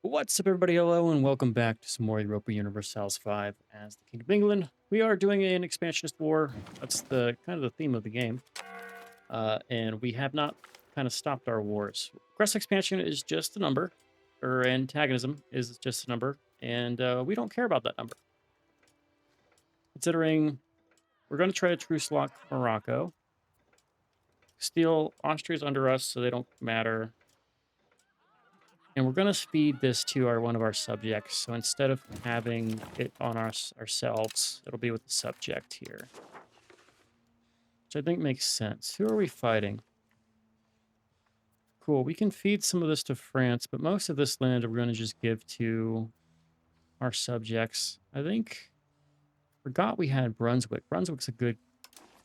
What's up, everybody? Hello, and welcome back to some more Europa Universalis 5 as the King of England. We are doing an expansionist war. That's the kind of the theme of the game. And we have not kind of stopped our wars. Aggressive expansion is just a number, or antagonism is just a number, and we don't care about that number. Considering we're going to try to truce lock Morocco. Steal Austria's under us, so they don't matter. And we're going to feed this to one of our subjects. So instead of having it on ourselves, it'll be with the subject here. Which I think makes sense. Who are we fighting? Cool. We can feed some of this to France, but most of this land we're going to just give to our subjects. I think... Forgot we had Brunswick. Brunswick's a good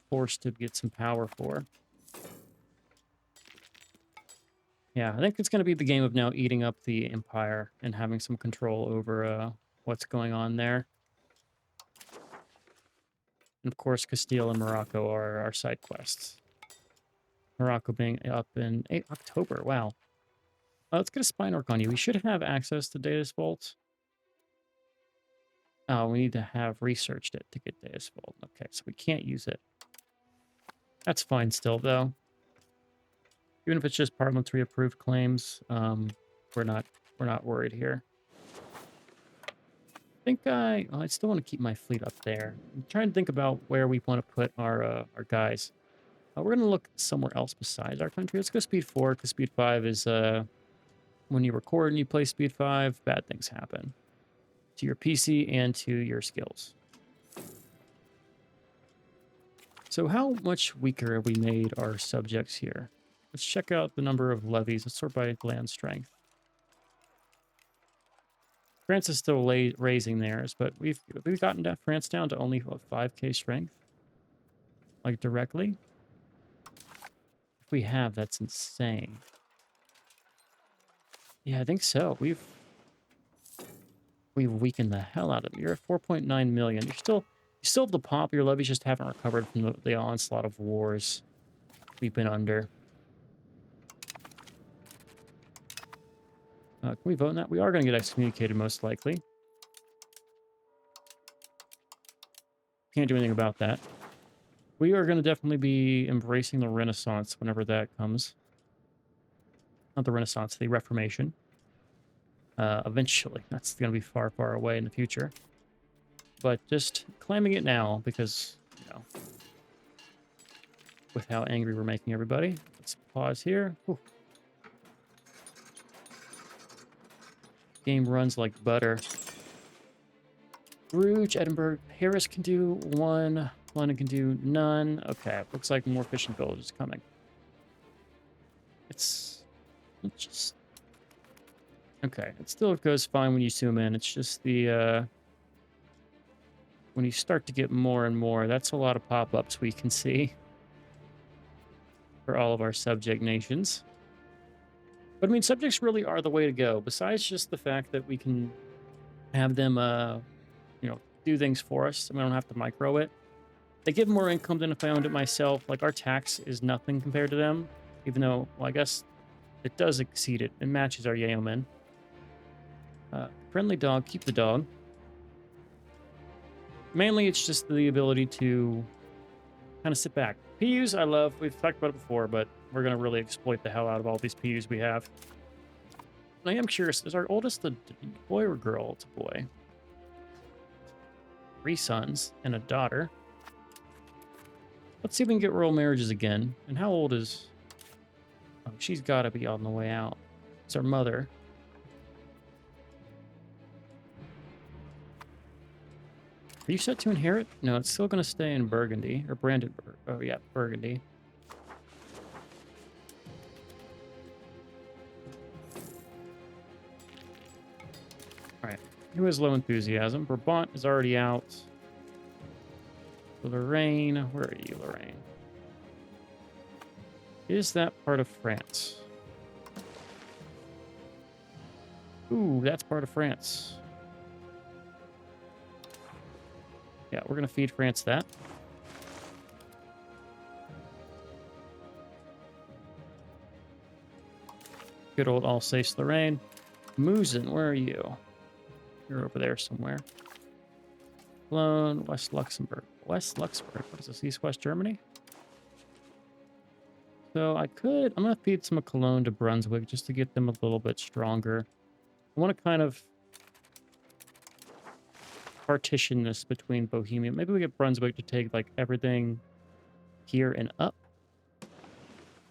force to get some power for. Yeah, I think it's going to be the game of now eating up the empire and having some control over what's going on there. And of course, Castile and Morocco are our side quests. Morocco being up in October. Wow. Let's get a spine orc on you. We should have access to Data's Vault. Oh, we need to have researched it to get Data's Vault. Okay, so we can't use it. That's fine still, though. Even if it's just parliamentary approved claims, we're not worried here. I still want to keep my fleet up there. I'm trying to think about where we want to put our guys. We're going to look somewhere else besides our country. Let's go speed 4, because speed 5 is, when you record and you play speed 5, bad things happen. To your PC and to your skills. So how much weaker have we made our subjects here? Let's check out the number of levies. Let's sort by land strength. France is still raising theirs, but we've gotten France down to only, what, 5k strength? Like, directly? If we have, that's insane. Yeah, I think so. We've weakened the hell out of it. You're at 4.9 million. You still have the pop. Your levies just haven't recovered from the onslaught of wars we've been under. Can we vote on that? We are going to get excommunicated, most likely. Can't do anything about that. We are going to definitely be embracing the Renaissance whenever that comes. Not the Renaissance, the Reformation. Eventually. That's going to be far, far away in the future. But just claiming it now because, with how angry we're making everybody. Let's pause here. Whew. Game runs like butter. Bruges, Edinburgh, Paris can do 1. London can do none. Okay, looks like more fishing villages coming. It's just... Okay, it still goes fine when you zoom in. It's just the... when you start to get more and more, that's a lot of pop-ups we can see. For all of our subject nations. But, I mean, subjects really are the way to go. Besides just the fact that we can have them, do things for us. And we don't have to micro it. They give more income than if I owned it myself. Like, our tax is nothing compared to them. Even though, well, I guess it does exceed it. It matches our yeoman. Friendly dog, keep the dog. Mainly, it's just the ability to kind of sit back. PUs, I love. We've talked about it before, but we're going to really exploit the hell out of all these PUs we have. And I am curious, is our oldest a boy or girl? It's a boy. 3 sons and a daughter. Let's see if we can get royal marriages again. And how old is... Oh, she's got to be on the way out. It's our mother. Are you set to inherit? No, it's still going to stay in Burgundy. Or Brandenburg. Oh, yeah, Burgundy. Alright. Who has low enthusiasm? Brabant is already out. Lorraine. Where are you, Lorraine? Is that part of France? Ooh, that's part of France. Yeah, we're going to feed France that. Good old Alsace-Lorraine. Musen, where are you? You're over there somewhere. Cologne, West Luxembourg. West Luxembourg. What is this? East West Germany? So I'm going to feed some of Cologne to Brunswick just to get them a little bit stronger. I want to kind of partition this between Bohemia. Maybe we get Brunswick to take like everything here and up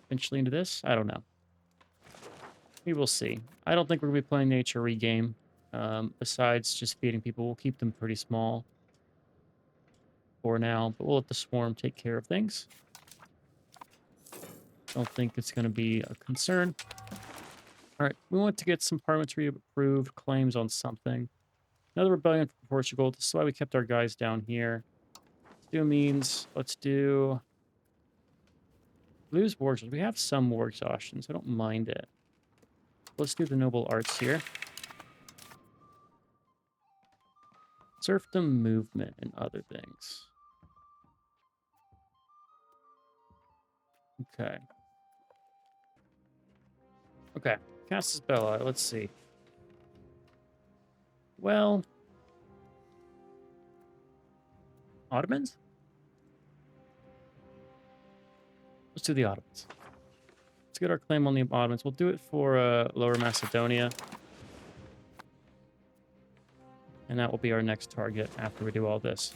eventually into this. I don't know. We will see. I don't think we're going to be playing the HRE game. Besides just feeding people, we'll keep them pretty small for now, but we'll let the swarm take care of things. Don't think it's going to be a concern. All right, we want to get some parliamentary approved claims on something. Another rebellion from Portugal. This is why we kept our guys down here. Let's do means. Let's do lose war. We have some war exhaustion, so I don't mind it. Let's do the noble arts here. Serfdom movement and other things. Okay. Okay. Casus Belli. Let's see. Well, Ottomans? Let's do the Ottomans. Let's get our claim on the Ottomans. We'll do it for Lower Macedonia. And that will be our next target after we do all this.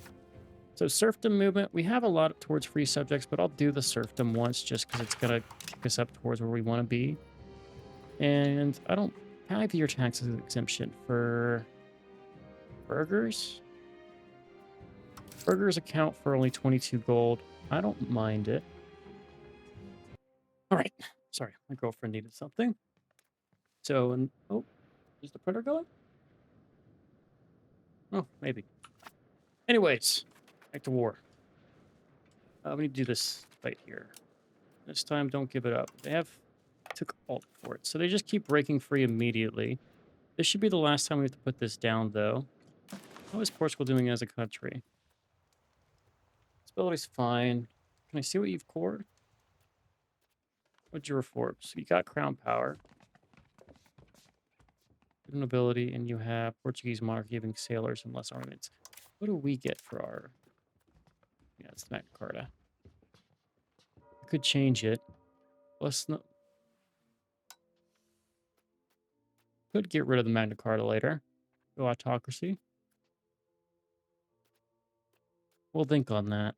So serfdom movement, we have a lot towards free subjects, but I'll do the serfdom once just because it's going to kick us up towards where we want to be. And I don't have your taxes exemption for burgers. Burgers account for only 22 gold. I don't mind it. All right. Sorry, my girlfriend needed something. So, oh, is the printer going? Oh, maybe. Anyways, back to war. We need to do this fight here. This time, don't give it up. They took alt for it, so they just keep breaking free immediately. This should be the last time we have to put this down, though. How is Portugal doing as a country? Stability's fine. Can I see what you've cored? What'd you reform? So you got crown power. Good nobility, and you have Portuguese monarch giving sailors and less armaments. What do we get for our... Yeah, it's Magna Carta. I could change it. Let's not... Could get rid of the Magna Carta later. Go autocracy. We'll think on that.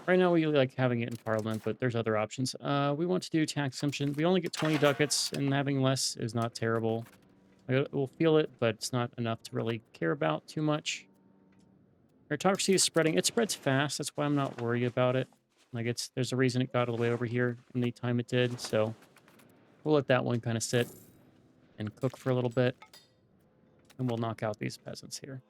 Right now we like having it in Parliament, but there's other options. We want to do tax exemption. We only get 20 ducats, and having less is not terrible. We'll feel it, but it's not enough to really care about too much. Autocracy is spreading. It spreads fast. That's why I'm not worried about it. Like, there's a reason it got all the way over here in the time it did, so we'll let that one kind of sit and cook for a little bit, and we'll knock out these peasants here.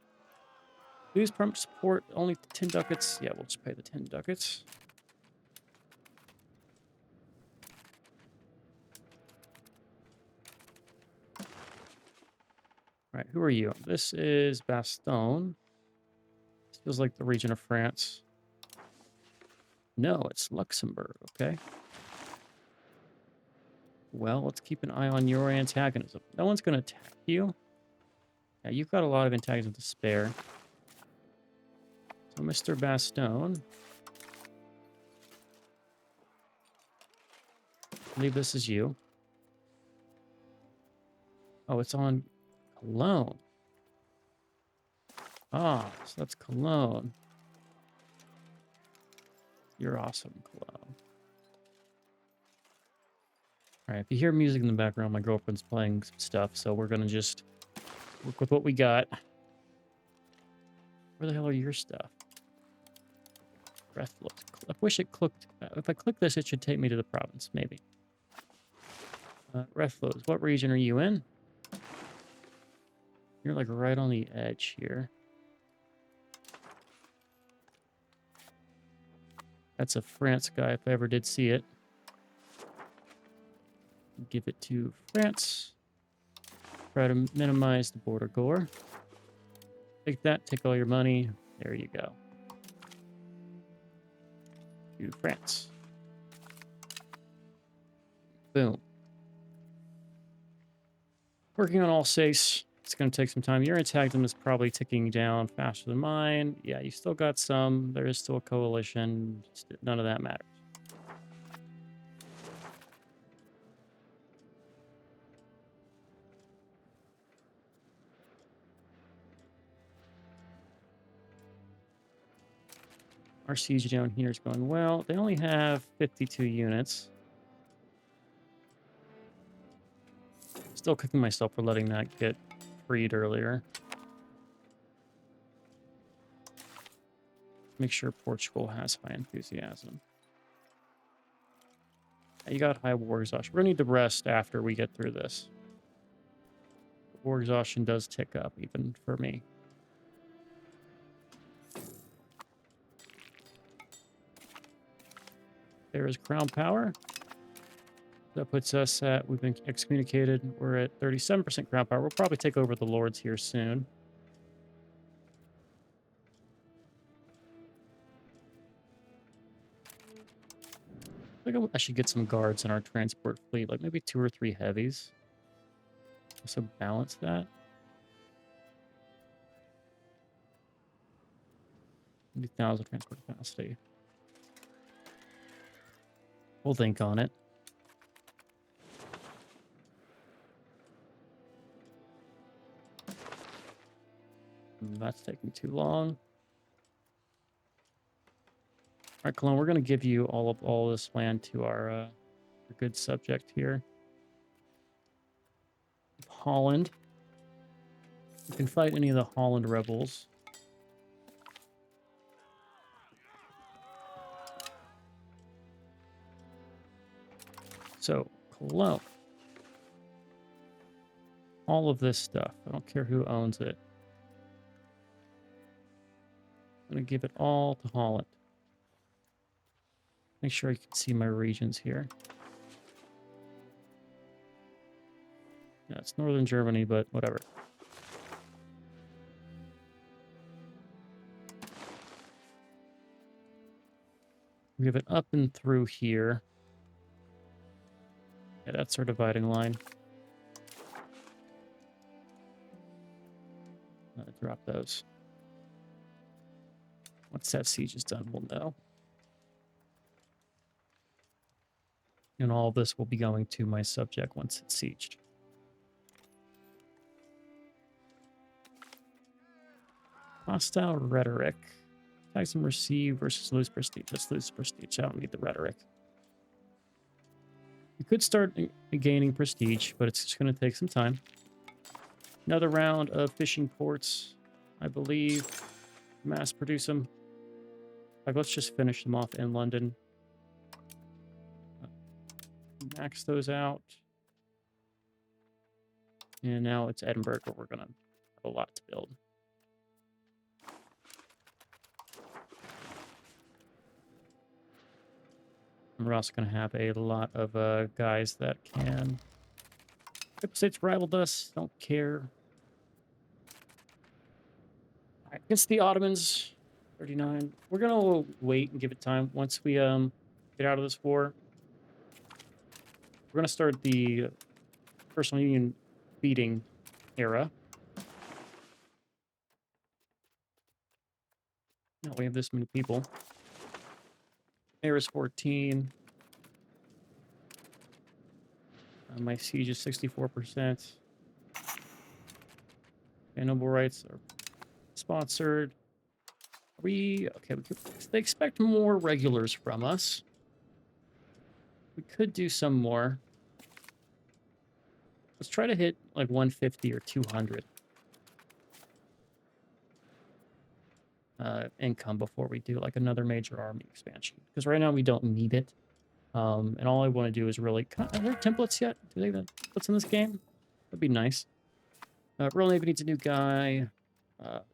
Lose permanent support, only 10 ducats. Yeah, we'll just pay the 10 ducats. All right, who are you? This is Bastogne. This feels like the region of France. No, it's Luxembourg, okay. Well, let's keep an eye on your antagonism. No one's going to attack you. Yeah, you've got a lot of antagonism to spare. So, Mr. Bastogne. I believe this is you. Oh, it's on Cologne. Ah, so that's Cologne. You're awesome, Cologne. All right, if you hear music in the background, my girlfriend's playing some stuff, so we're going to just work with what we got. Where the hell are your stuff? Breath look. I wish it clicked. If I click this, it should take me to the province, maybe. Reflows. What region are you in? You're like right on the edge here. That's a France guy if I ever did see it. Give it to France. Try to minimize the border gore. Take that, take all your money. There you go. To France. Boom. Working on all saves. It's going to take some time. Your antagonism is probably ticking down faster than mine. Yeah, you still got some. There is still a coalition. None of that matters. Our siege down here is going well. They only have 52 units. Still kicking myself for letting that get freed earlier. Make sure Portugal has high enthusiasm. You got high war exhaustion. We're going to need to rest after we get through this. War exhaustion does tick up, even for me. There is crown power. That puts us at, we've been excommunicated. We're at 37% crown power. We'll probably take over the lords here soon. I think I should get some guards in our transport fleet, like maybe 2 or 3 heavies. So balance that. 20,000 transport capacity. We'll think on it. That's taking too long. All right, Cologne, we're going to give you all this land to our good subject here. Holland. You can fight any of the Holland rebels. So, Cologne. All of this stuff. I don't care who owns it. I'm going to give it all to Holland. Make sure you can see my regions here. Yeah, it's northern Germany, but whatever. We have it up and through here. Yeah, that's our dividing line. Drop those. Once that siege is done, we'll know. And all this will be going to my subject once it's sieged. Hostile rhetoric. Tax and receive versus lose prestige. Let's lose prestige. I don't need the rhetoric. You could start gaining prestige, but it's just going to take some time. Another round of fishing ports, I believe. Mass produce them. Like, let's just finish them off in London. Max those out. And now it's Edinburgh where we're going to have a lot to build. And we're also going to have a lot of guys that can... Papal States rivaled us. Don't care. All right, against the Ottomans, 39. We're going to wait and give it time. Once we get out of this war, we're going to start the personal union beating era. Now we have this many people. Mayor is 14. My siege is 64%. Okay, noble rights are sponsored. Okay, they expect more regulars from us. We could do some more. Let's try to hit like 150 or 200 income before we do like another major army expansion. Because right now we don't need it. And all I want to do is really... Are there templates yet? Do they have templates in this game? That'd be nice. Royal Navy needs a new guy.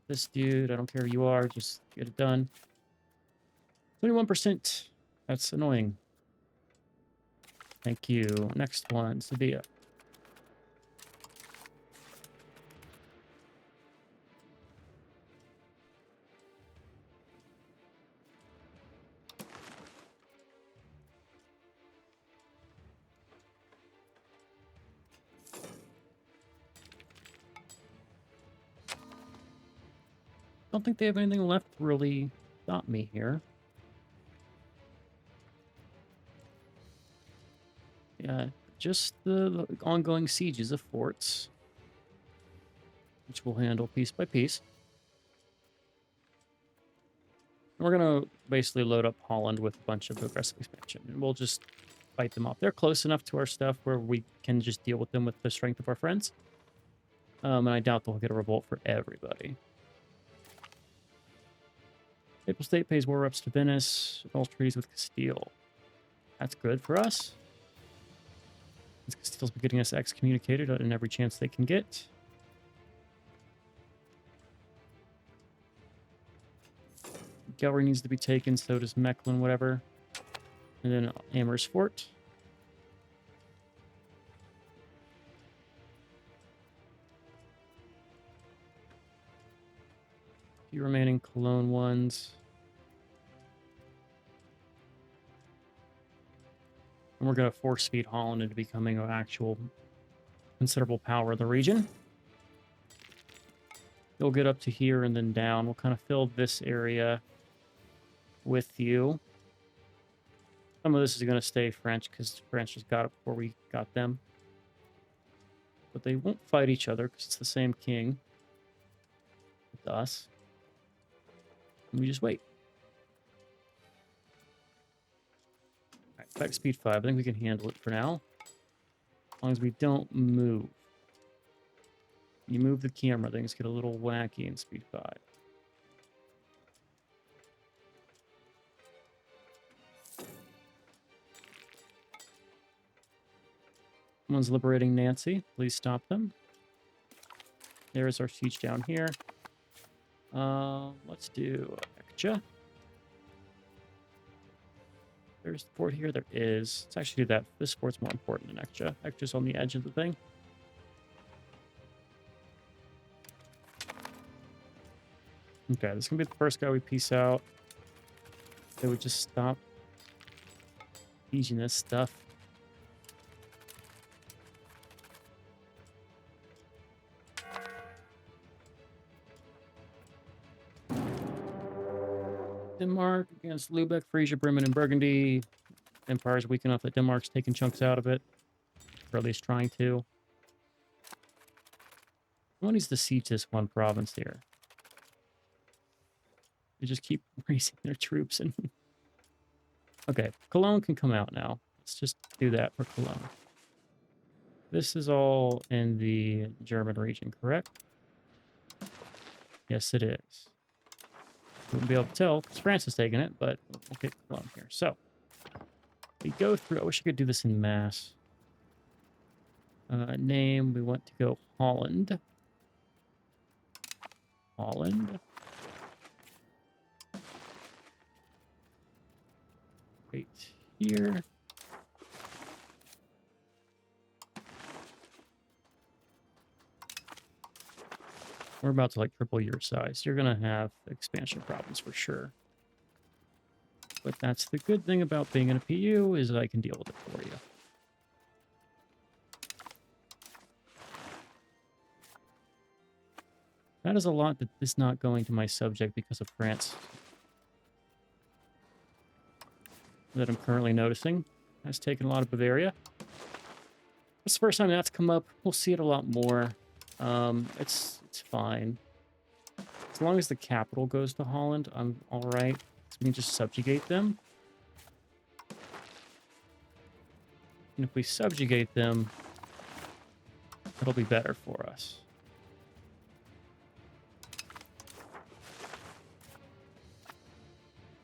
This dude, I don't care who you are, just get it done. 21%. That's annoying. Thank you. Next one, Sevilla. don't think they have anything left to really stop me here. Yeah, just the ongoing sieges of forts, which we'll handle piece by piece. We're going to basically load up Holland with a bunch of aggressive expansion, and we'll just fight them off. They're close enough to our stuff where we can just deal with them with the strength of our friends. And I doubt they'll get a revolt for everybody. Papal State pays war reps to Venice, all treaties with Castile. That's good for us. Castile's been getting us excommunicated in every chance they can get. Gallery needs to be taken, so does Mechlin, whatever. And then Amersfoort. A few remaining Cologne ones. And we're going to force feed Holland into becoming an actual considerable power in the region. You'll get up to here and then down. We'll kind of fill this area with you. Some of this is going to stay French because French just got it before we got them. But they won't fight each other because it's the same king with us. And we just wait. All right, back to speed 5. I think we can handle it for now. As long as we don't move. You move the camera, things get a little wacky in speed 5. Someone's liberating Nancy. Please stop them. There's our siege down here. Let's do Ekja. There's the fort here. There is. Let's actually do that. This fort's more important than Ekja. Ekja's on the edge of the thing. Okay, this is going to be the first guy we piece out. They would just stop sieging this stuff. Denmark against Lubeck, Frisia, Bremen, and Burgundy. Empire's weak enough that Denmark's taking chunks out of it. Or at least trying to. Someone needs to siege this one province here. They just keep raising their troops. And okay, Cologne can come out now. Let's just do that for Cologne. This is all in the German region, correct? Yes, it is. Wouldn't be able to tell because France is taking it, but we'll get Cologne here. So we go through. I wish I could do this in mass. Name. We want to go Holland. Holland. Right here. We're about to like triple your size. You're going to have expansion problems for sure. But that's the good thing about being in a PU is I can deal with it for you. That is a lot that is not going to my subject because of France. That I'm currently noticing. Has taken a lot of Bavaria. It's the first time that's come up. We'll see it a lot more. It's fine. As long as the capital goes to Holland, I'm all right. So we can just subjugate them. And if we subjugate them, it'll be better for us.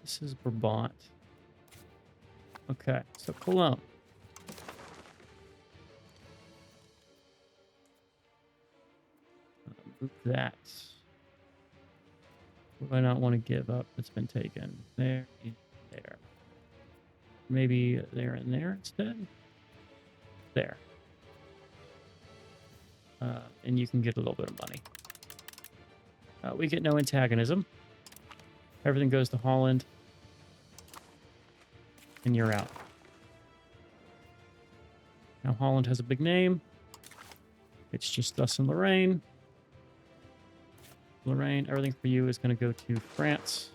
This is Brabant. Okay, so Cologne. Move that. What do I not want to give up that's been taken? There and there. Maybe there and there instead? There. And you can get a little bit of money. We get no antagonism. Everything goes to Holland. And you're out. Now Holland has a big name. It's just us and Lorraine. Lorraine, everything for you is going to go to France.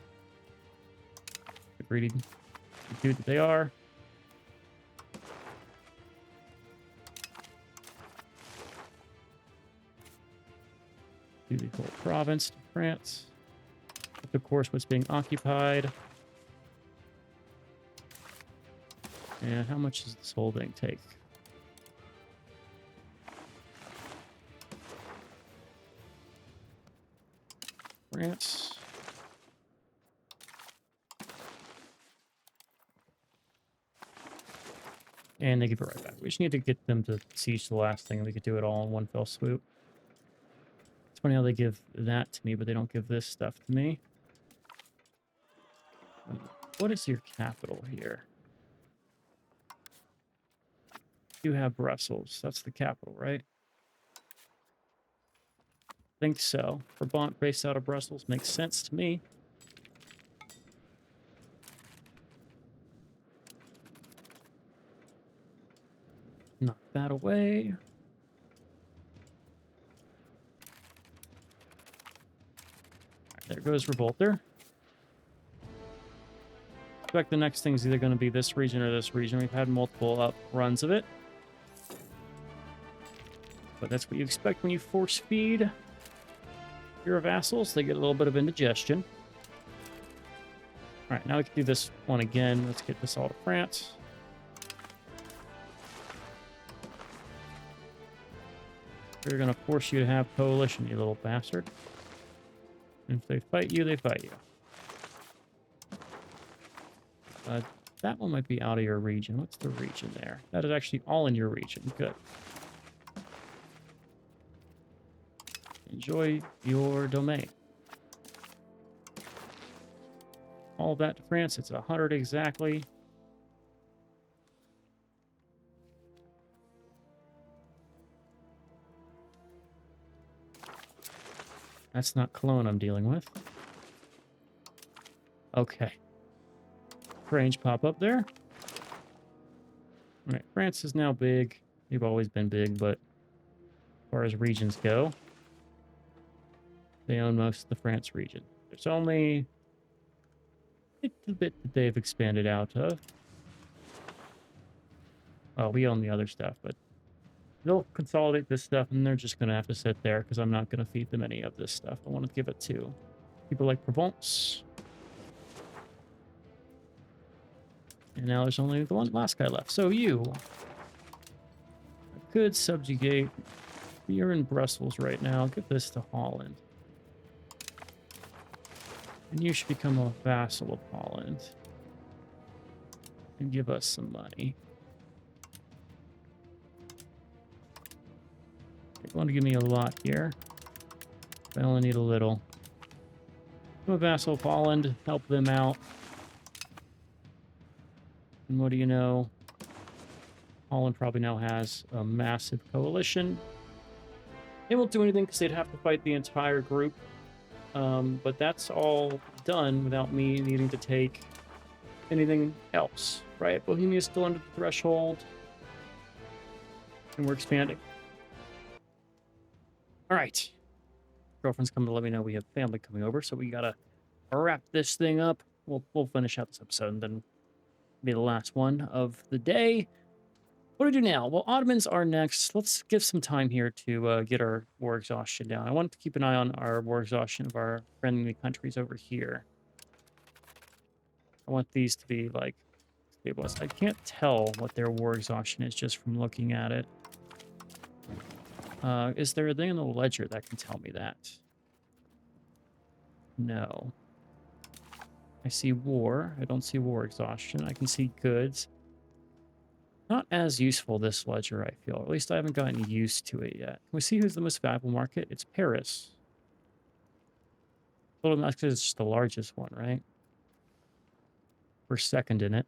The greedy dude that they are. Do the whole province to France. Of course, what's being occupied. And how much does this whole thing take? France. And they give it right back. We just need to get them to siege the last thing, and we could do it all in one fell swoop. It's funny how they give that to me, but they don't give this stuff to me. What is your capital here? You have Brussels. That's the capital, right? I think so. Brabant based out of Brussels makes sense to me. Knock that away. Right, there goes Revolter. I expect the next thing is either going to be this region or this region. We've had multiple up runs of it. But that's what you expect when you force feed your vassals. They get a little bit of indigestion. All right, now we can do this one again. Let's get this all to France. We're going to force you to have coalition, you little bastard. And if they fight you, they fight you. That one might be out of your region. What's the region there? That is actually all in your region. Good. Enjoy your domain. All of that to France. It's 100 exactly. That's not Cologne I'm dealing with. Okay. Range pop up there. All right, France is now big. They've always been big, but as far as regions go, they own most of the France region. There's only a bit that they've expanded out of. Oh, we own the other stuff, but they'll consolidate this stuff, and they're just going to have to sit there because I'm not going to feed them any of this stuff. I want to give it to people like Provence. And now there's only the one last guy left. So you could subjugate. You're in Brussels right now. Give this to Holland. And you should become a vassal of Holland. And give us some money. You're going to give me a lot here. I only need a little. I'm a vassal of Holland. Help them out. And what do you know? Holland probably now has a massive coalition. They won't do anything because they'd have to fight the entire group. But that's all done without me needing to take anything else, right? Bohemia's still under the threshold. And we're expanding. All right. Girlfriend's coming to let me know we have family coming over, so we gotta wrap this thing up. We'll finish out this episode and then be the last one of the day. What do we do now? Well, Ottomans are next. Let's give some time here to get our war exhaustion down. I want to keep an eye on our war exhaustion of our friendly countries over here. I want these to be, like, stabilized. I can't tell what their war exhaustion is just from looking at it. Is there a thing in the ledger that can tell me that? No. I see war. I don't see war exhaustion. I can see goods. Not as useful, this ledger, I feel. At least I haven't gotten used to it yet. Can we see who's the most valuable market? It's Paris. Well, that's because it's just the largest one, right? We're second in it.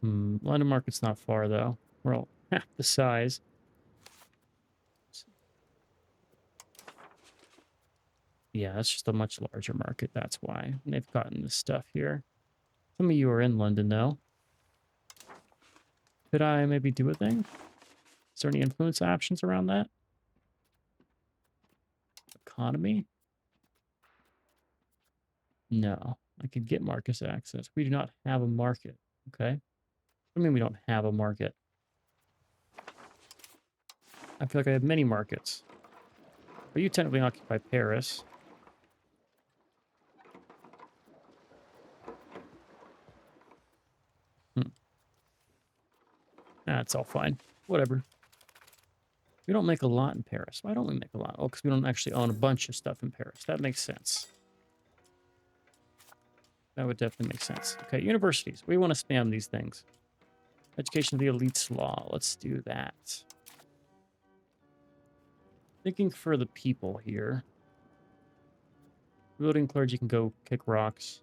London market's not far, though. We're all half the size. Yeah, that's just a much larger market. That's why. And they've gotten this stuff here. Some of you are in London, though. Could I maybe do a thing? Is there any influence options around that? Economy? No. I could get Marcus access. We do not have a market. Okay. I mean, we don't have a market. I feel like I have many markets. But you technically occupy Paris. That's all fine. Whatever. We don't make a lot in Paris. Why don't we make a lot? Oh, because we don't actually own a bunch of stuff in Paris. That makes sense. That would definitely make sense. Okay, universities. We want to spam these things. Education of the elites law. Let's do that. Thinking for the people here. Voting clergy can go kick rocks.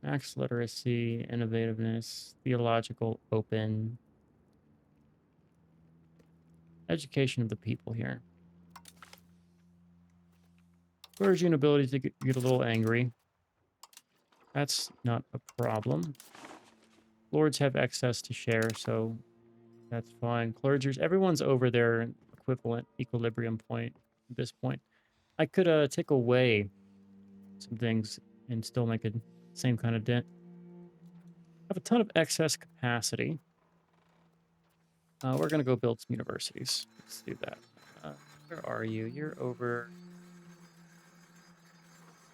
Max literacy, innovativeness, theological, open. Education of the people here. Clergy and ability to get a little angry. That's not a problem. Lords have access to share, so that's fine. Clergers, everyone's over their equivalent equilibrium point at this point. I could take away some things and still make a same kind of dent. I have a ton of excess capacity. We're going to go build some universities. Let's do that. Where are you? You're over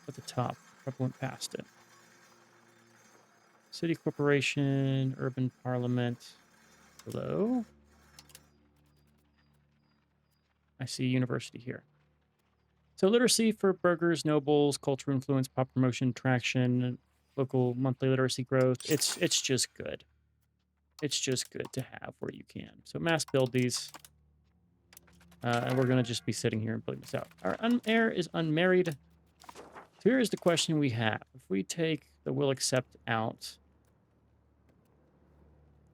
at the top. Probably went past it. City Corporation, Urban Parliament. Hello? I see university here. So literacy for burghers, nobles, culture influence, pop promotion, traction, local monthly literacy growth. It's just good. It's just good to have where you can. So mass build these. And we're going to just be sitting here and building this out. Our heir is unmarried. So here is the question we have. If we take the will accept out,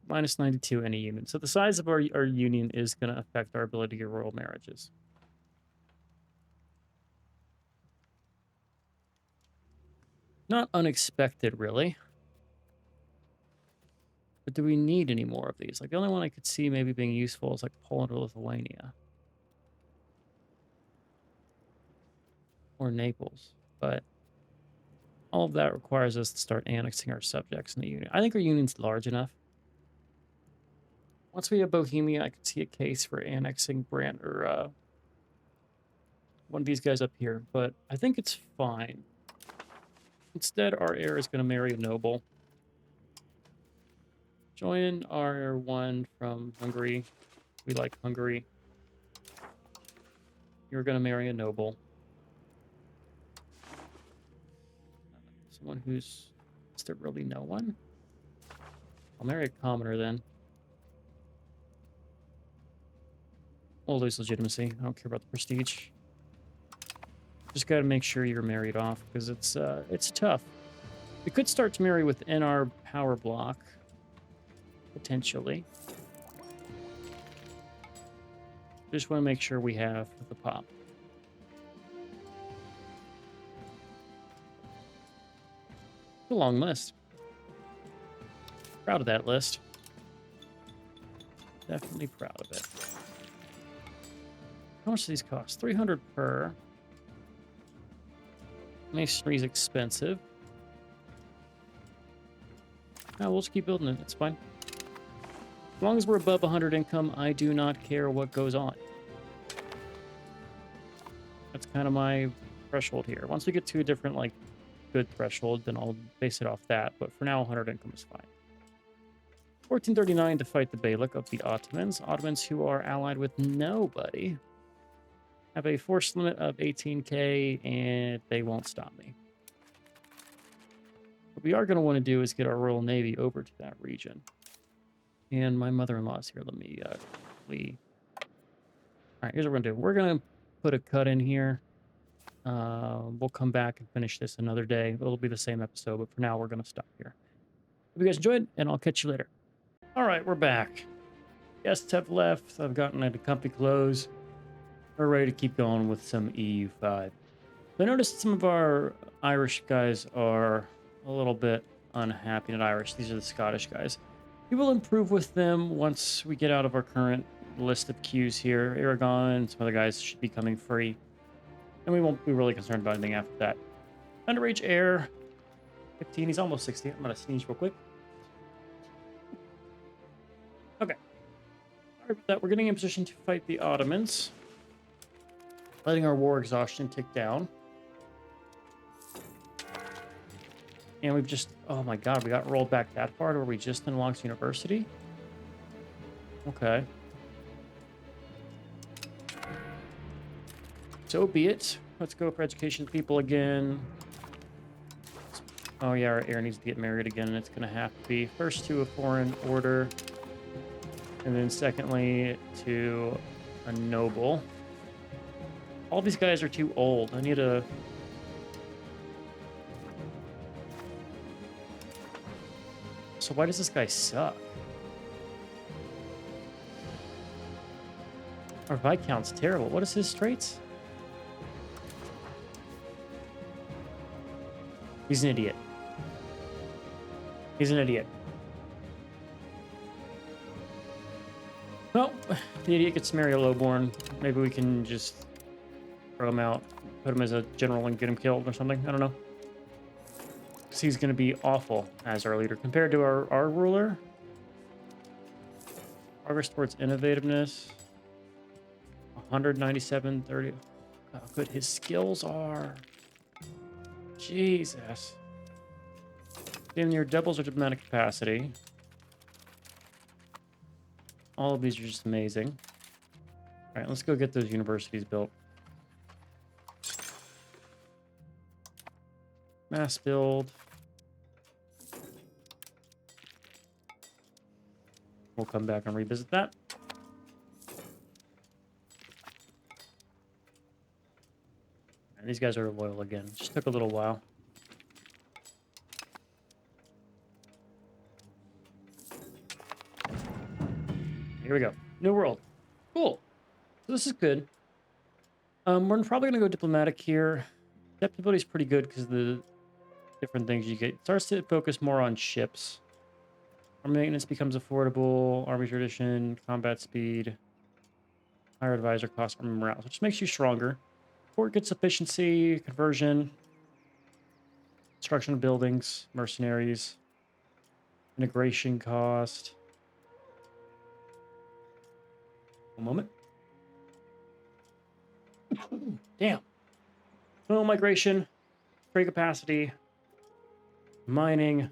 minus 92 any union. So the size of our union is going to affect our ability to get royal marriages. Not unexpected, really. But do we need any more of these? Like, the only one I could see maybe being useful is, like, Poland or Lithuania. Or Naples. But all of that requires us to start annexing our subjects in the union. I think our union's large enough. Once we have Bohemia, I could see a case for annexing Brand or one of these guys up here. But I think it's fine. Instead, our heir is going to marry a noble. Join our one from Hungary. We like Hungary. You're going to marry a noble. Someone who's... Is there really no one? I'll marry a commoner then. We'll lose legitimacy. I don't care about the prestige. Just got to make sure you're married off because it's tough. We could start to marry within our power block. Potentially. Just want to make sure we have the pop. It's a long list. Proud of that list. Definitely proud of it. How much do these cost? 300 per. Masonry's expensive. No, we'll just keep building it. It's fine. As long as we're above 100 income, I do not care what goes on. That's kind of my threshold here. Once we get to a different, like, good threshold, then I'll base it off that. But for now, 100 income is fine. 1439 to fight the Beylik of the Ottomans. Ottomans who are allied with nobody have a force limit of 18k, and they won't stop me. What we are going to want to do is get our Royal Navy over to that region. And my mother-in-law's here. Let me leave. All right, here's what we're going to do. We're going to put a cut in here. We'll come back and finish this another day. It'll be the same episode, but for now, we're going to stop here. Hope you guys enjoyed, and I'll catch you later. All right, we're back. Guests have left. I've gotten into comfy clothes. We're ready to keep going with some EU5. I noticed some of our Irish guys are a little bit unhappy. Not Irish, these are the Scottish guys. We will improve with them once we get out of our current list of queues here. Aragon and some other guys should be coming free. And we won't be really concerned about anything after that. Underage Air, 15. He's almost 60. I'm going to sneeze real quick. Okay. Sorry about that. We're getting in position to fight the Ottomans. Letting our war exhaustion tick down. And we've just... Oh my god, we got rolled back that far to where we just unlocked University? Okay. So be it. Let's go for education people again. Oh yeah, our heir needs to get married again, and it's going to have to be first to a foreign order, and then secondly to a noble. All these guys are too old. I need a... So why does this guy suck? Our Viscount's terrible. What is his traits? He's an idiot. He's an idiot. Well, the idiot gets to marry a lowborn. Maybe we can just throw him out, put him as a general and get him killed or something. I don't know. Because he's going to be awful as our leader. Compared to our ruler. Progress towards innovativeness. 197, 30. How good his skills are. Jesus. Damn near doubles our diplomatic capacity. All of these are just amazing. All right, let's go get those universities built. Mass build. We'll come back and revisit that. And these guys are loyal again. Just took a little while. Here we go. New world. Cool. So this is good. We're probably going to go diplomatic here. Adaptability is pretty good because the different things you get. It starts to focus more on ships. Army maintenance becomes affordable. Army tradition, combat speed, higher advisor cost, army morale. So it just makes you stronger. Port gets efficiency, conversion, construction of buildings, mercenaries, integration cost. One moment. Damn. Well, migration, trade capacity, mining,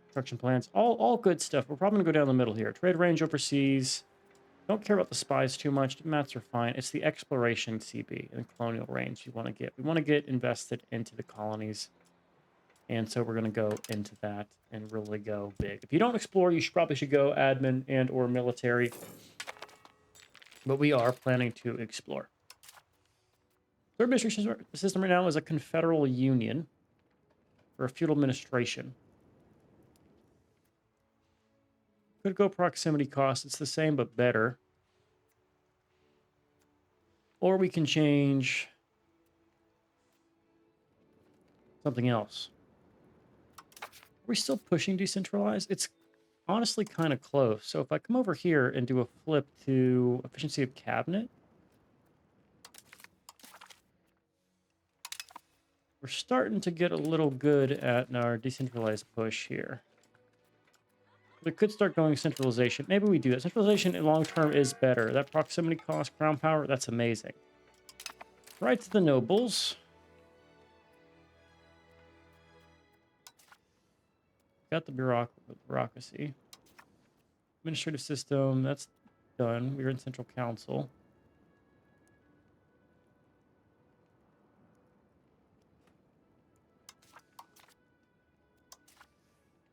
construction plants, all good stuff. We're probably gonna go down the middle here. Trade range overseas. Don't care about the spies too much. Maps are fine. It's the exploration CB and colonial range you want to get. We want to get invested into the colonies. And so we're going to go into that and really go big. If you don't explore, you probably should go admin and or military. But we are planning to explore. Third administration system right now is a confederal union or a feudal administration. Could go proximity cost. It's the same, but better. Or we can change something else. Are we still pushing decentralized? It's honestly kind of close. So if I come over here and do a flip to efficiency of cabinet, we're starting to get a little good at our decentralized push here. We could start going centralization. Maybe we do that. Centralization in long term is better. That proximity cost, crown power, that's amazing. Right to the nobles. Got the bureaucracy. Administrative system, that's done. We're in central council.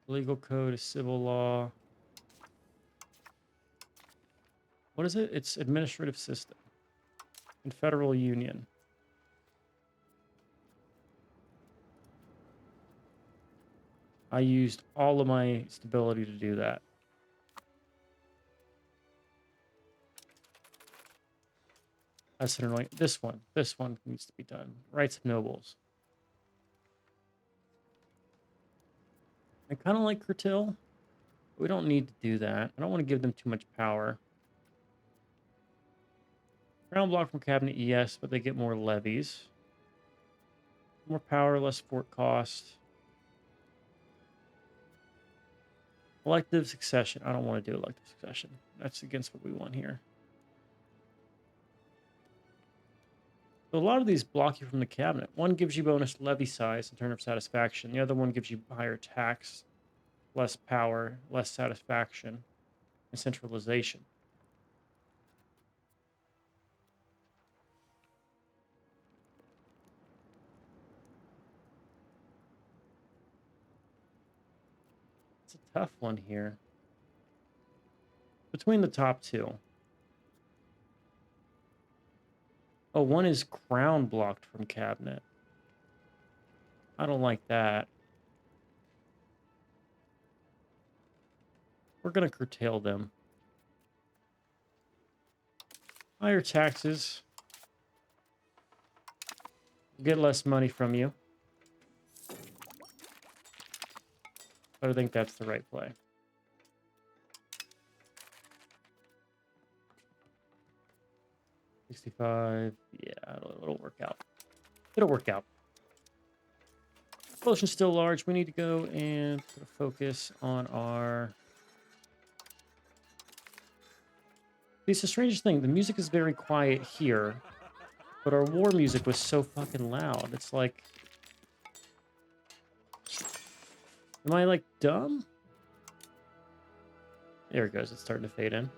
Legal code is civil law. What is it? It's administrative system. And federal union. I used all of my stability to do that. That's annoying. This one needs to be done. Rights of nobles. I kind of like curtail. We don't need to do that. I don't want to give them too much power. Ground block from cabinet, yes, but they get more levies. More power, less fort cost. Elective succession. I don't want to do elective succession. That's against what we want here. So a lot of these block you from the cabinet. One gives you bonus levy size in turn of satisfaction. The other one gives you higher tax, less power, less satisfaction, and centralization. It's a tough one here. Between the top two. Oh, one is crown blocked from cabinet. I don't like that. We're going to curtail them. Higher taxes. Get less money from you. But I think that's the right play. $65. Yeah, it'll work out. It'll work out. Potion's still large. We need to go and put a focus on our... It's the strangest thing. The music is very quiet here, but our war music was so fucking loud. It's like... Am I, like, dumb? There it goes. It's starting to fade in.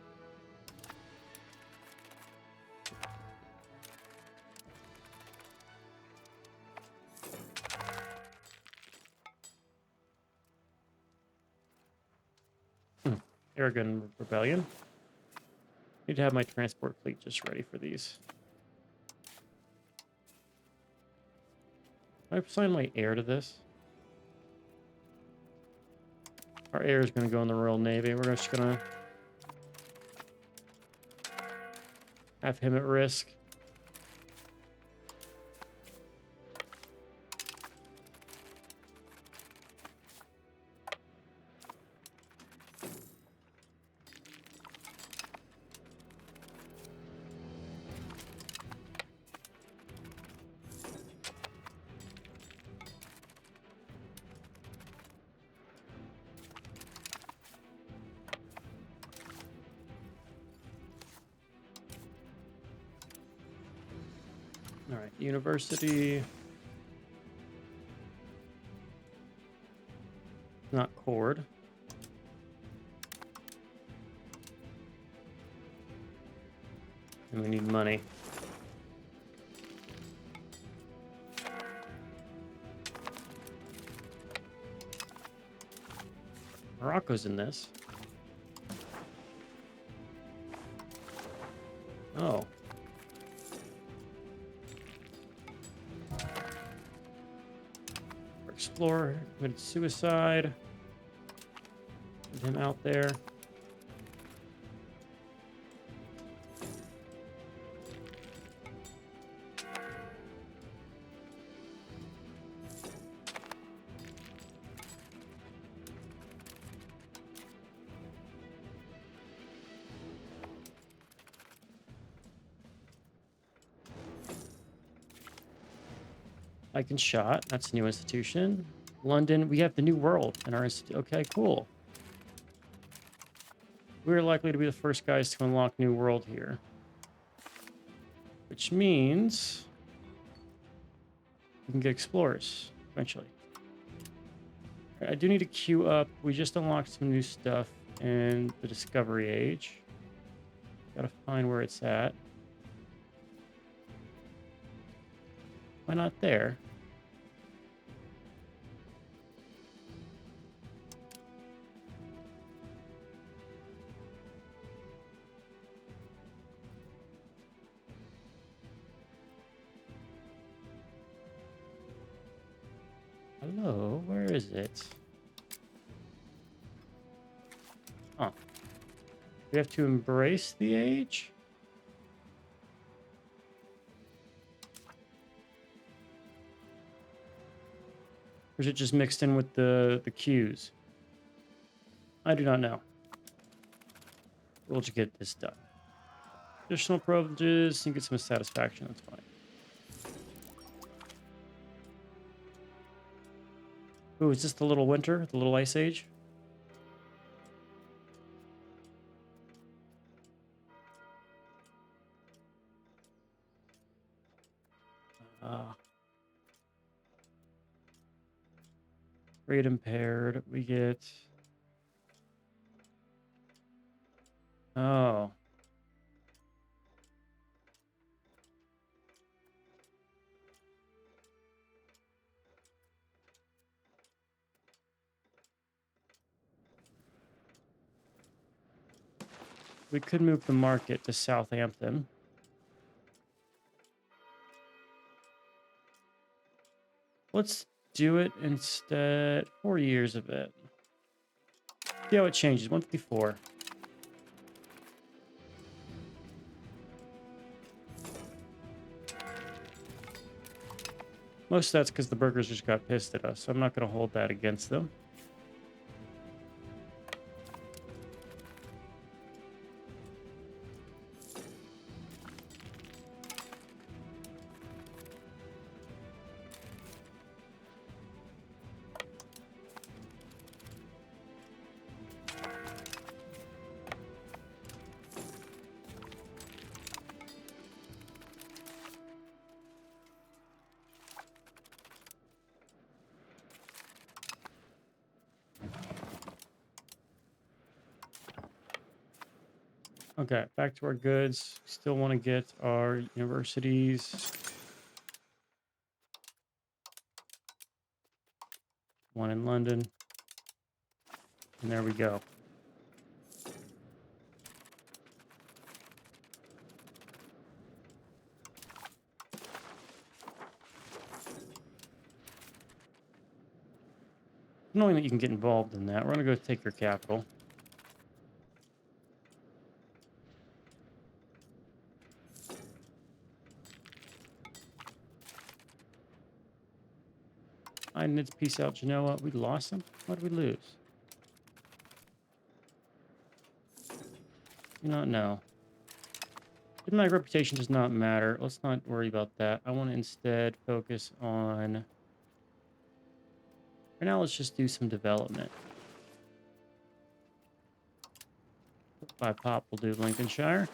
Aragon Rebellion. Need to have my transport fleet just ready for these. Can I assign my heir to this? Our heir is going to go in the Royal Navy. We're just going to have him at risk. All right, university. Not cord. And we need money. Morocco's in this. Oh. Explorer committed suicide. Get him out there. I can shot. That's a new institution. London, we have the New World in our institute. Okay, cool. We're likely to be the first guys to unlock New World here. Which means we can get explorers eventually. I do need to queue up. We just unlocked some new stuff in the Discovery Age. Gotta find where it's at. Why not there? Hello, where is it? Oh. We have to embrace the age? Or is it just mixed in with the cues? I do not know. We'll just get this done. Additional privileges and get some satisfaction. That's fine. Ooh, is this the little winter? The little ice age? Uh, Trade impaired. We get... Oh. We could move the market to Southampton. Let's do it instead. 4 years of it. See how it changes. 154. Most of that's because the burgers just got pissed at us, so I'm not going to hold that against them. Okay, back to our goods. Still want to get our universities. One in London. And there we go. Knowing that you can get involved in that, we're going to go take your capital. Leibniz, peace out, Genoa. We lost them? What did we lose? Do not know. Diplomatic reputation does not matter. Let's not worry about that. I want to instead focus on... For now, let's just do some development. By pop, we'll do Lincolnshire.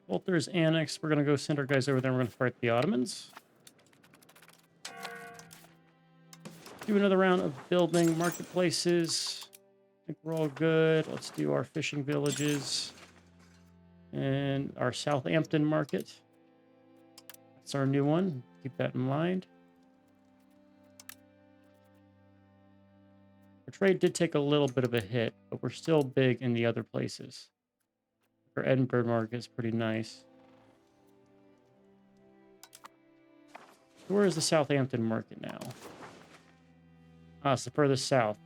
Walter is annexed. We're going to go send our guys over there. We're going to fight the Ottomans. Do another round of building marketplaces. I think we're all good. Let's do our fishing villages. And our Southampton market. That's our new one. Keep that in mind. Our trade did take a little bit of a hit, but we're still big in the other places. Our Edinburgh market is pretty nice. Where is the Southampton market now? Ah, it's the furthest south.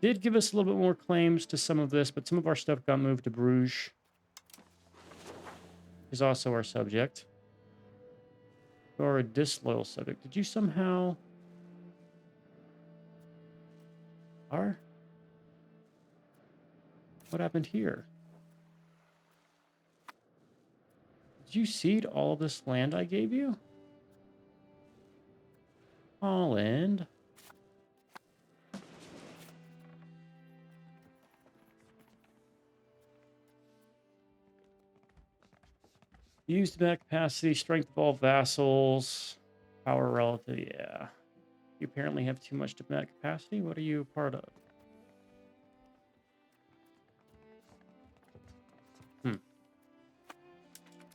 Did give us a little bit more claims to some of this, but some of our stuff got moved to Bruges. Is also our subject. Or a disloyal subject. Did you somehow... Are? What happened here? Did you cede all this land I gave you? Holland. Use the capacity, strength of all vassals, power relative. Yeah. You apparently have too much diplomatic capacity. What are you a part of?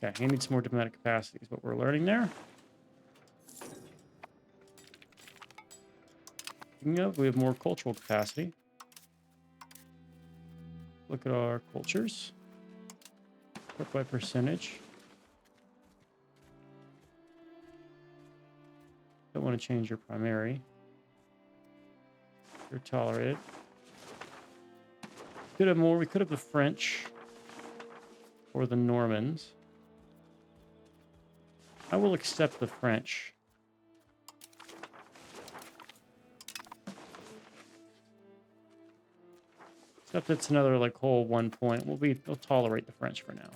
Okay, you need some more diplomatic capacity is what we're learning there. Speaking of, we have more cultural capacity. Look at our cultures. Work by percentage. Don't want to change your primary. You're tolerated. Could have more. We could have the French or the Normans. I will accept the French. Except it's another like whole 1 point. We'll tolerate the French for now.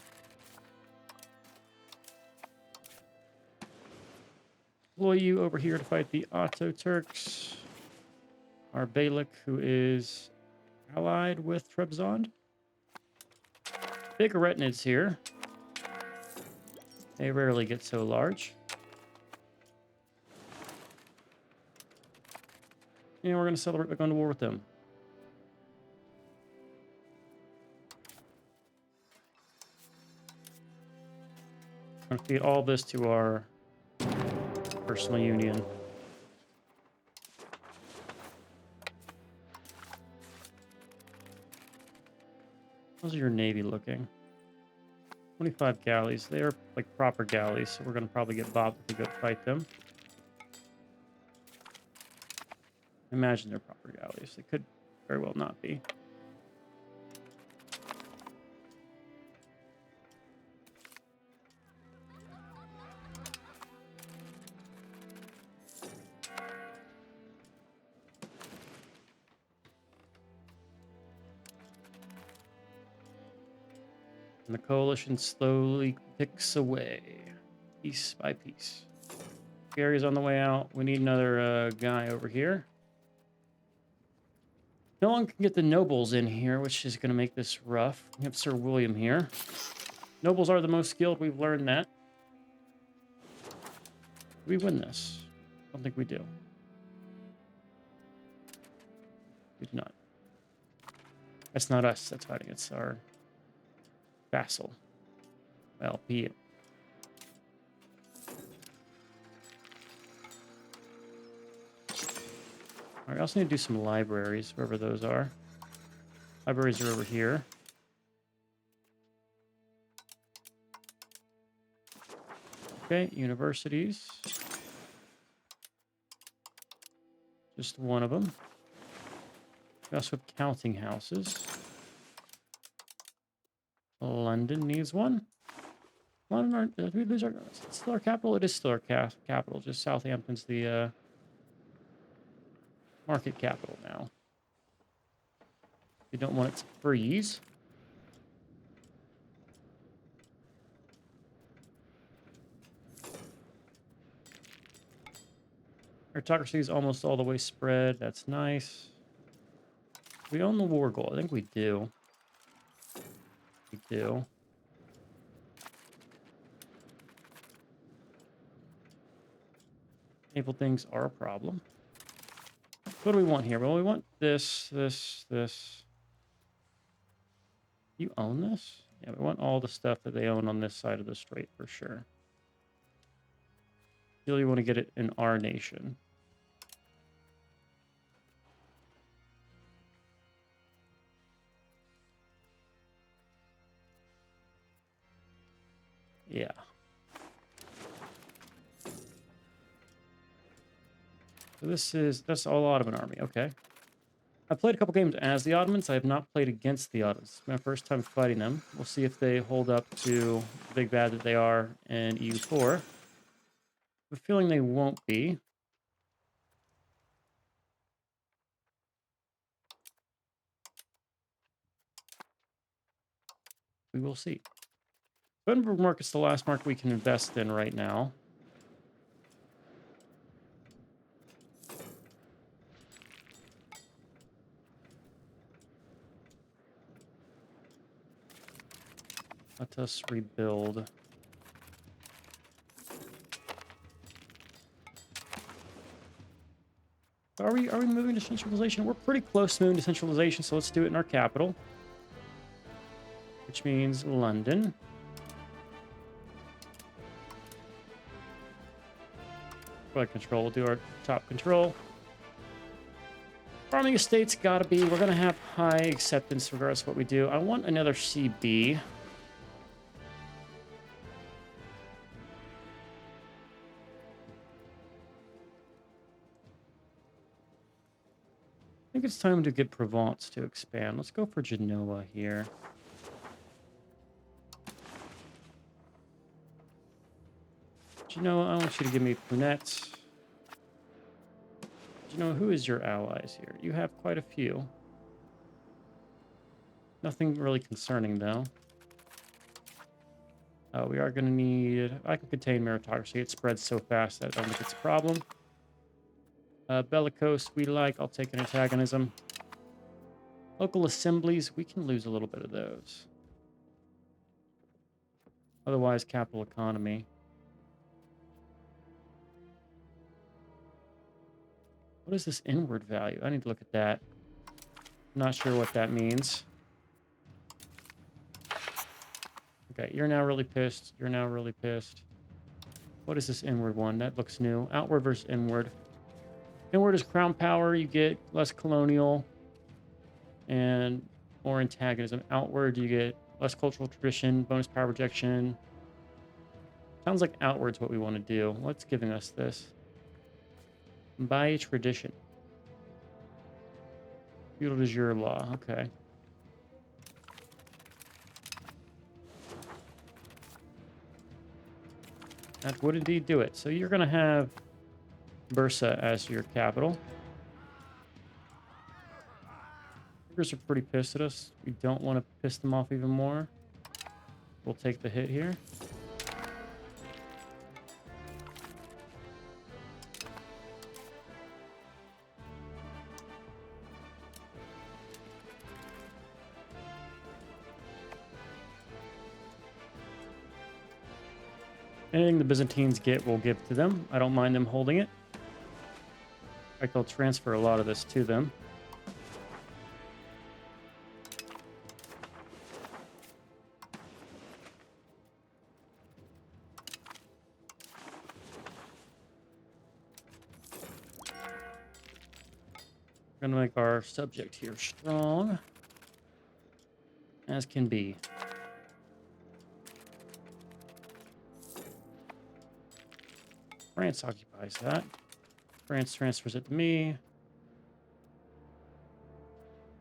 Deploy you over here to fight the Otto Turks. Our Beylik, who is allied with Trebizond. Big Retinids here. They rarely get so large. And we're going to celebrate by going to war with them. I'm going to feed all this to our personal union. How's your navy looking? 25 galleys. They're like proper galleys, so we're going to probably get bobbed if we go fight them. Imagine they're proper galleys. They could very well not be. And the coalition slowly picks away, piece by piece. Gary's on the way out. We need another guy over here. No one can get the nobles in here, which is going to make this rough. We have Sir William here. Nobles are the most skilled. We've learned that. Do we win this? I don't think we do. We do not. That's not us that's fighting. It's our vassal. Well, be it. All right, I also need to do some libraries, wherever those are. Libraries are over here. Okay, universities. Just one of them. We also have counting houses. London needs one. London, it's still our capital? It is still our capital. Just Southampton's the market capital now. We don't want it to freeze. Aristocracy is almost all the way spread. That's nice. We own the war goal. I think we do. We do. Naval things are a problem. What do we want here? Well, we want this. You own this? Yeah, we want all the stuff that they own on this side of the strait for sure. Really want to get it in our nation. Yeah. So that's all Ottoman army. Okay. I've played a couple games as the Ottomans. I have not played against the Ottomans. It's my first time fighting them. We'll see if they hold up to the big bad that they are in EU4. I have a feeling they won't be. We will see. Edinburgh market's the last market we can invest in right now. Let us rebuild. Are we moving to centralization? We're pretty close to moving to centralization, so let's do it in our capital. Which means London. Flight control, we'll do our top control. Farming estates gotta be, we're gonna have high acceptance regardless of what we do. I want another CB. I think it's time to get Provence to expand. Let's go for Genoa here. Genoa, I want you to give me Punet. Genoa, who is your allies here? You have quite a few. Nothing really concerning, though. We are going to need... I can contain meritocracy. It spreads so fast that I don't think it's a problem. Bellicose, we like. I'll take an antagonism. Local assemblies, we can lose a little bit of those. Otherwise, capital economy. What is this inward value? I need to look at that. I'm not sure what that means. Okay, you're now really pissed. You're now really pissed. What is this inward one? That looks new. Outward versus inward. Inward is crown power. You get less colonial and more antagonism. Outward, you get less cultural tradition, bonus power projection. Sounds like outward's what we want to do. What's giving us this? By tradition. Feudal de jure law. Okay. That would indeed do it. So you're going to have Bursa as your capital. Are pretty pissed at us. We don't want to piss them off even more. We'll take the hit here. Anything the Byzantines get, we'll give to them. I don't mind them holding it. In fact, I'll transfer a lot of this to them. We're going to make our subject here strong as can be. France occupies that. France transfers it to me.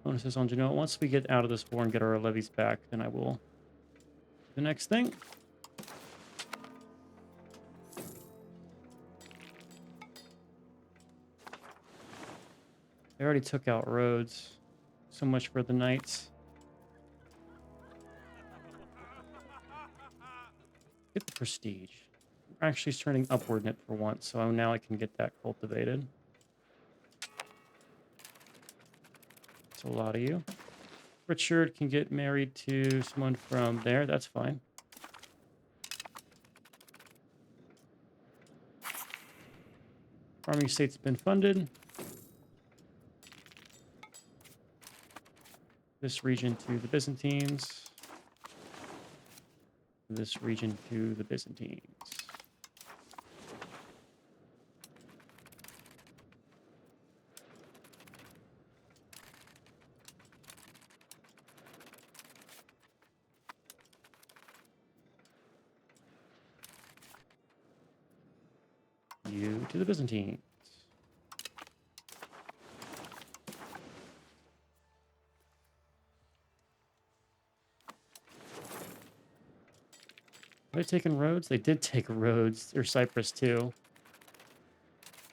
Bonuses on Genoa. Once we get out of this war and get our levies back, then I will do the next thing. They already took out roads. So much for the knights. Get the prestige. We're actually turning upward in it for once, so now I can get that cultivated. That's a lot of you. Richard can get married to someone from there. That's fine. Farming state's been funded. This region to the Byzantines. This region to the Byzantines. You to the Byzantines. Are they taking roads? They did take roads. Or Cyprus, too.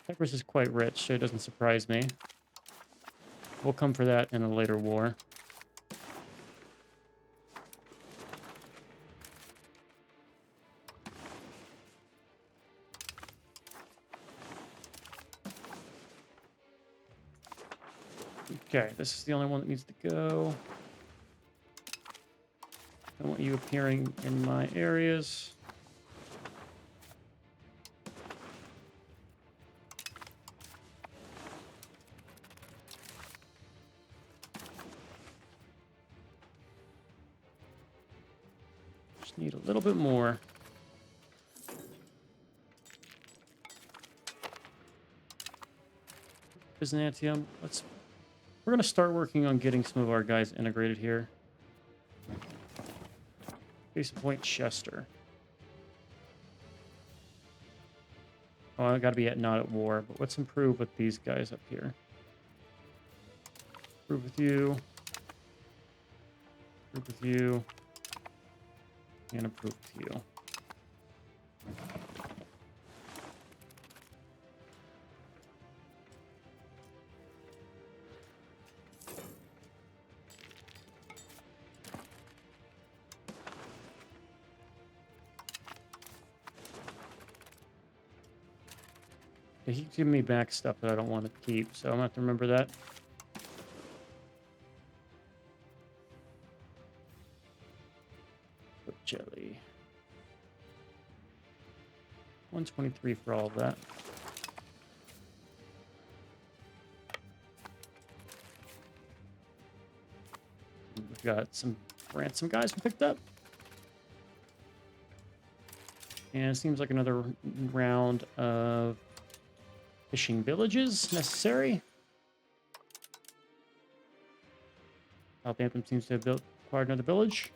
Cyprus is quite rich, so it doesn't surprise me. We'll come for that in a later war. Okay, this is the only one that needs to go. I want you appearing in my areas. Just need a little bit more. Byzantium, we're going to start working on getting some of our guys integrated here. Case in point, Chester. Oh, I got to be not at war, but let's improve with these guys up here. Improve with you. Improve with you. And improve with you. Yeah, he giving me back stuff that I don't want to keep, so I'm gonna have to remember that. Put jelly. 123 for all of that. We've got some ransom guys we picked up. And it seems like another round of fishing villages necessary. Southampton seems to have acquired another village.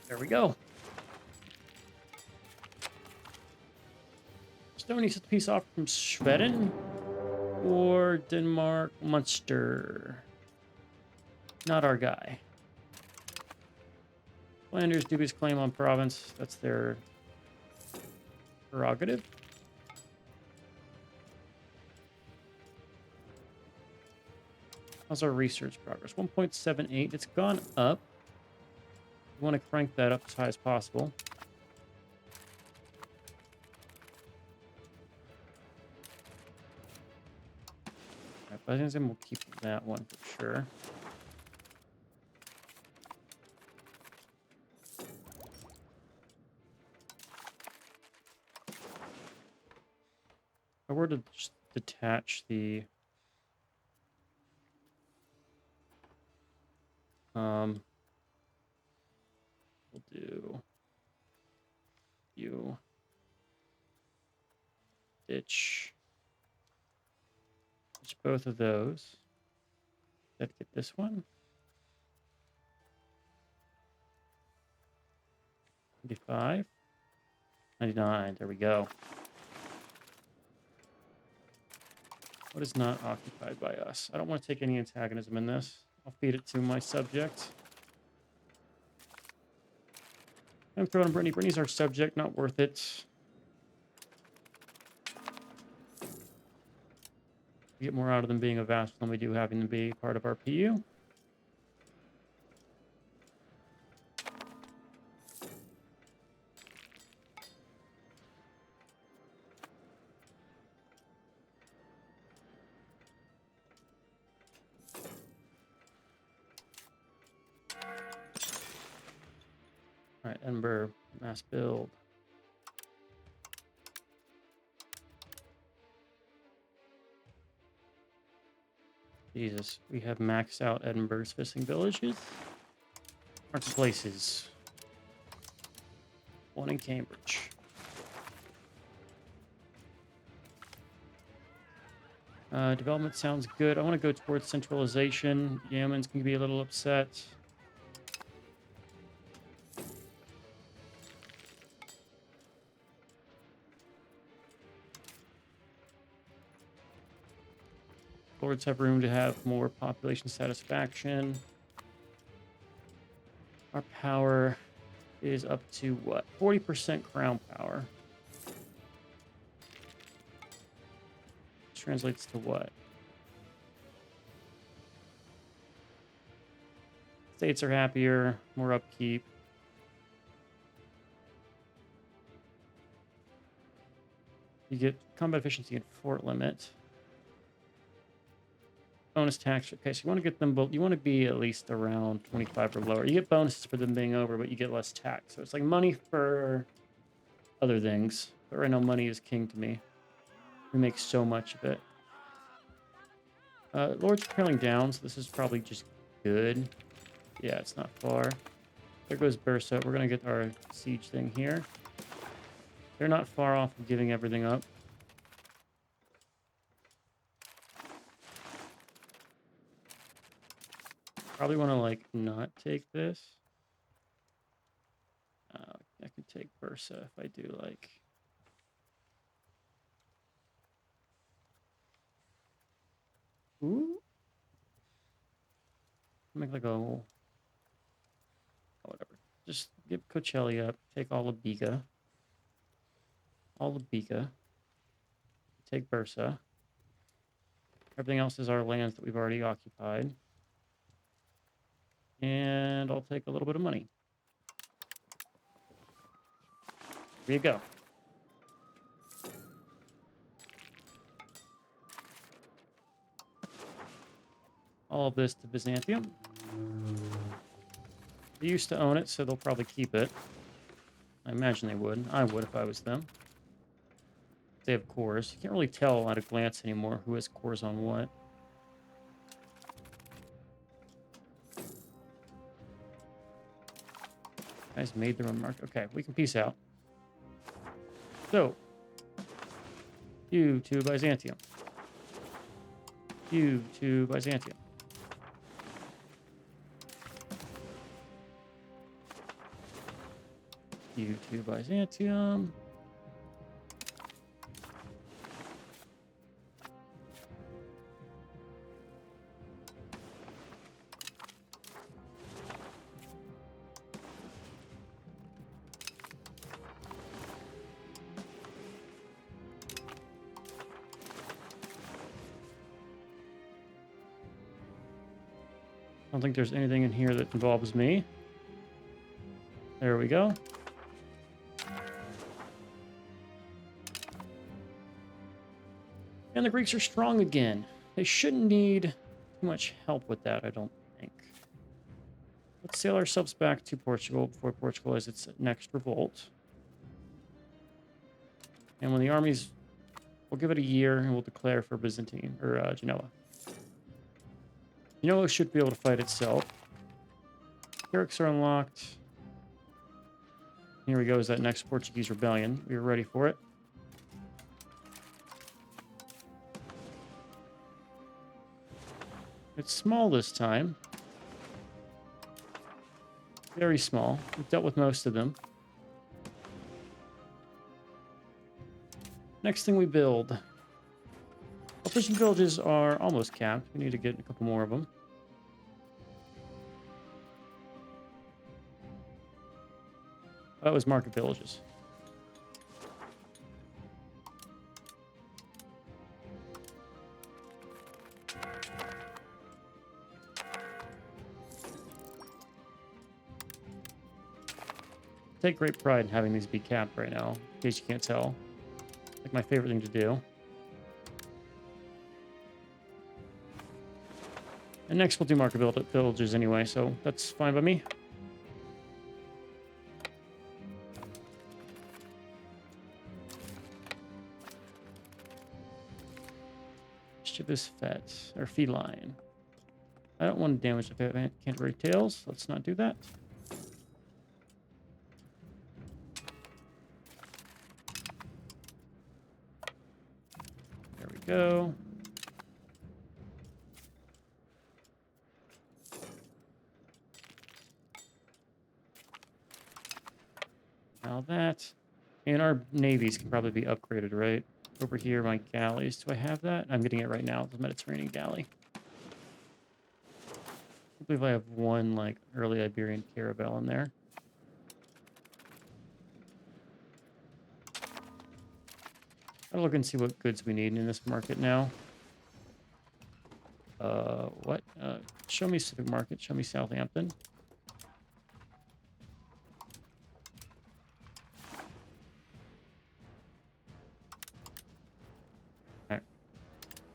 There we go. Stony set the peace offer from Sweden or Denmark, Munster. Not our guy. Flanders, dubious claim on province. That's their prerogative. How's our research progress? 1.78. It's gone up. We want to crank that up as high as possible. Right, but I think we'll keep that one for sure. If I were to just detach the we'll do you ditch both of those. Let's get this one. 95. 99. There we go. What is not occupied by us? I don't want to take any antagonism in this. I'll feed it to my subject. I'm throwing on Brittany. Brittany's our subject, not worth it. We get more out of them being a vassal than we do having them be part of our PU. All right, Edinburgh, mass build. Jesus, we have maxed out Edinburgh's fishing villages. Marketplaces. One in Cambridge. Development sounds good. I want to go towards centralization. Yemen's can be a little upset. Lords have room to have more population satisfaction. Our power is up to what? 40% crown power. Translates to what? States are happier, more upkeep. You get combat efficiency and fort limit. Bonus tax. Okay, so you want to get them both. You want to be at least around 25 or lower. You get bonuses for them being over, but you get less tax. So it's like money for other things. But right now, money is king to me. We make so much of it. Lords are trailing down, so this is probably just good. Yeah, it's not far. There goes Bursa. We're going to get our siege thing here. They're not far off of giving everything up. Probably want to, like, not take this. I could take Bursa if I do, like... Ooh. Make like a... Oh, whatever. Just give Coachella up. Take all of Biga. All of Biga. Take Bursa. Everything else is our lands that we've already occupied. And I'll take a little bit of money. Here you go. All of this to Byzantium. They used to own it, so they'll probably keep it. I imagine they would. I would if I was them. They have cores. You can't really tell at a glance anymore who has cores on what. Guys made their own mark. Okay, we can peace out. So, you to Byzantium. You to Byzantium. You to Byzantium. I don't think there's anything in here that involves me. There we go. And the Greeks are strong again. They shouldn't need too much help with that, I don't think. Let's sail ourselves back to Portugal before Portugal has its next revolt. And when the armies... We'll give it a year and we'll declare for Byzantine, or Genoa. Genoa should be able to fight itself. Carracks are unlocked. Here we go, is that next Portuguese rebellion. We were ready for it. It's small this time. Very small. We've dealt with most of them. Next thing we build. Our fishing villages are almost capped. We need to get a couple more of them. That was market villages. Take great pride in having these be capped right now, in case you can't tell. Like my favorite thing to do. And next we'll do market villages anyway, so that's fine by me. Mischievous fet, or feline. I don't want to damage the Canterbury tails. Let's not do that. There we go. Now that. And our navies can probably be upgraded, right? Over here, my galleys. Do I have that? I'm getting it right now, the Mediterranean galley. I believe I have one, like, early Iberian caravel in there. I'll look and see what goods we need in this market now. What? Show me Civic Market. Show me Southampton.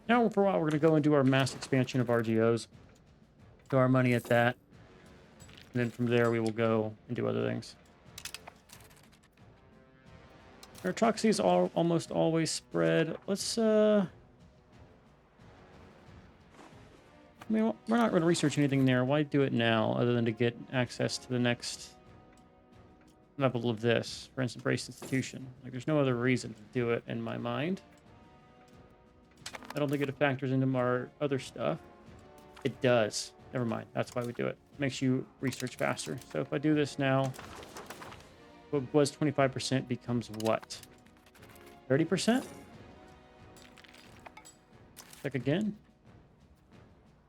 Now, for a while, we're going to go and do our mass expansion of RGOs. Throw our money at that. And then from there, we will go and do other things. Meritocracy is almost always spread. Let's, I mean, we're not going to research anything there. Why do it now, other than to get access to the next level of this? For instance, Brace Institution. Like, there's no other reason to do it in my mind. I don't think it factors into our other stuff. It does. Never mind. That's why we do it. Makes you research faster. So if I do this now, what was 25% becomes what? 30%? Check again.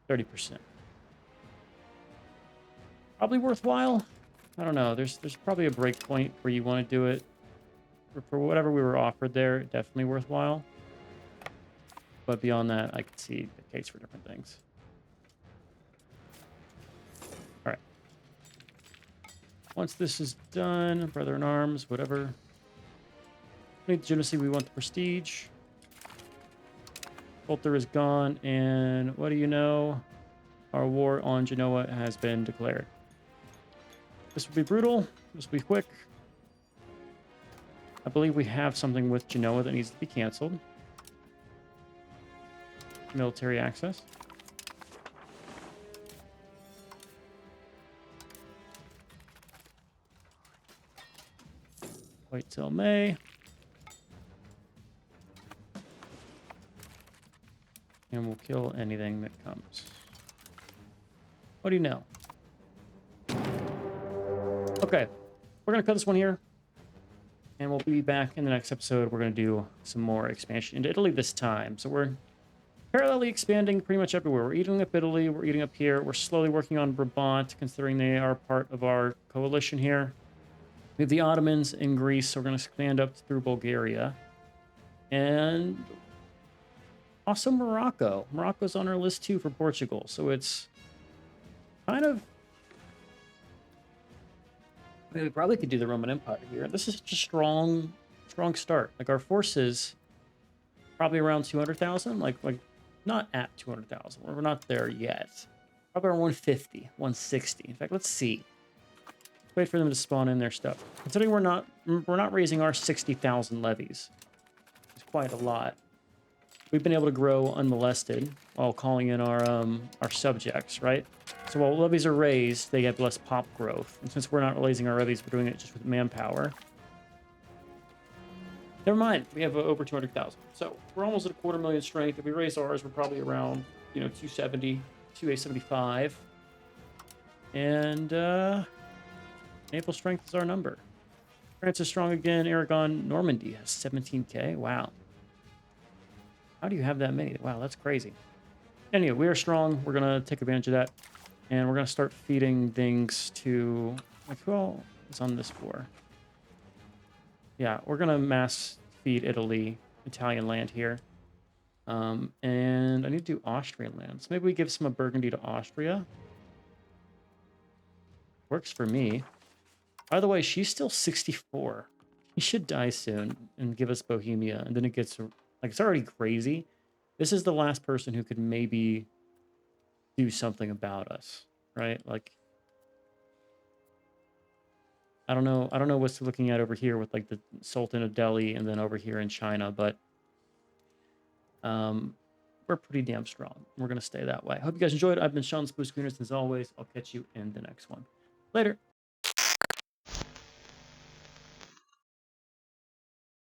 30%. Probably worthwhile. I don't know. There's probably a break point where you want to do it. For whatever we were offered there, definitely worthwhile. But beyond that, I could see case for different things. All right. Once this is done, brother in arms, whatever. Need the Genesee, we want the prestige. Bolter is gone, and what do you know? Our war on Genoa has been declared. This will be brutal. This will be quick. I believe we have something with Genoa that needs to be canceled. Military access. Wait till May. And we'll kill anything that comes. What do you know? Okay. We're going to cut this one here. And we'll be back in the next episode. We're going to do some more expansion into Italy this time. So we're parallelly expanding pretty much everywhere. We're eating up Italy. We're eating up here. We're slowly working on Brabant, considering they are part of our coalition here. We have the Ottomans in Greece, so we're going to expand up through Bulgaria. And also Morocco. Morocco's on our list too for Portugal. So it's kind of... I mean, we probably could do the Roman Empire here. This is such a strong start. Like, our forces, probably around 200,000. Like not at 200,000. We're not there yet. Probably around 150, 160. In fact, let's see. Wait for them to spawn in their stuff. Considering we're not raising our 60,000 levies. It's quite a lot. We've been able to grow unmolested while calling in our subjects, right? So while levies are raised, they have less pop growth. And since we're not raising our levies, we're doing it just with manpower. Never mind, we have over 200,000. So we're almost at 250,000 strength. If we raise ours, we're probably around, 270, 275. And naval strength is our number. France is strong again. Aragon, Normandy has 17k. Wow. How do you have that many? Wow, that's crazy. Anyway, we are strong. We're going to take advantage of that. And we're going to start feeding things to... Like, who all is on this war? Yeah, we're going to mass feed Italy, Italian land here. And I need to do Austrian land. So maybe we give some of Burgundy to Austria. Works for me. By the way, she's still 64. She should die soon and give us Bohemia. And then it gets... Like, it's already crazy. This is the last person who could maybe do something about us, right? Like, I don't know what's looking at over here with, like, the Sultan of Delhi and then over here in China, but we're pretty damn strong. We're going to stay that way. Hope you guys enjoyed. I've been Sean Spruce Greeners, as always. I'll catch you in the next one. Later.